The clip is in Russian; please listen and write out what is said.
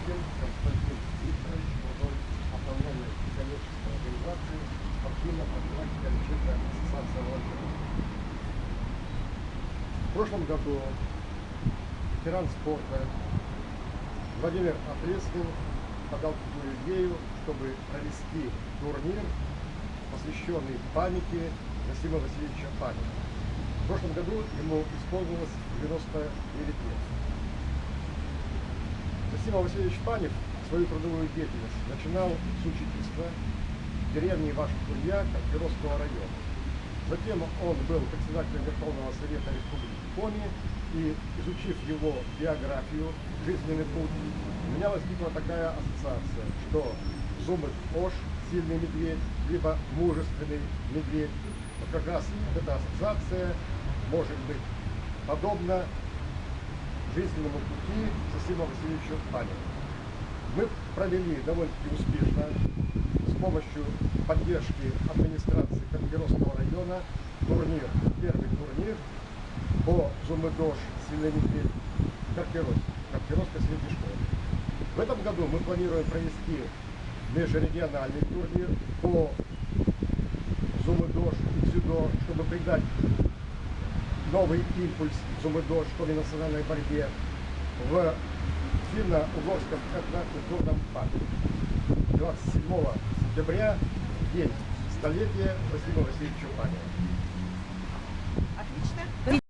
Пушкин Константин Викторович, молодой автономной коммерческой организации спортивно-профилактика лечебная ассоциация волонтеров. В прошлом году ветеран спорта Владимир Отрескин подал такую идею, чтобы провести турнир, посвященный памяти Зосима Васильевича Панина. В прошлом году ему исполнилось 99 лет. Зосим Васильевич Панин свою трудовую деятельность начинал с учительства в деревне Вашкулья Кировского района. Затем он был председателем Верховного Совета Республики Коми, и, изучив его биографию, жизненный путь, у меня возникла такая ассоциация, что Зумык Ош, сильный медведь, либо мужественный медведь, вот как раз эта ассоциация может быть подобна жизненному пути Зосима Васильевича Панина. Мы провели довольно-таки успешно с помощью поддержки администрации Кировского района первый турнир по Зумык-Ош, сильный медведь, Кировской средней школе. В этом году мы планируем провести межрегиональный турнир по Зумык-Ош и дзюдо, чтобы придать новый импульс Зумык-Ош в национальной борьбе в финно-угорском этнокультурном парке. 27 сентября, день столетия Зосима Васильевича Панина. Отлично.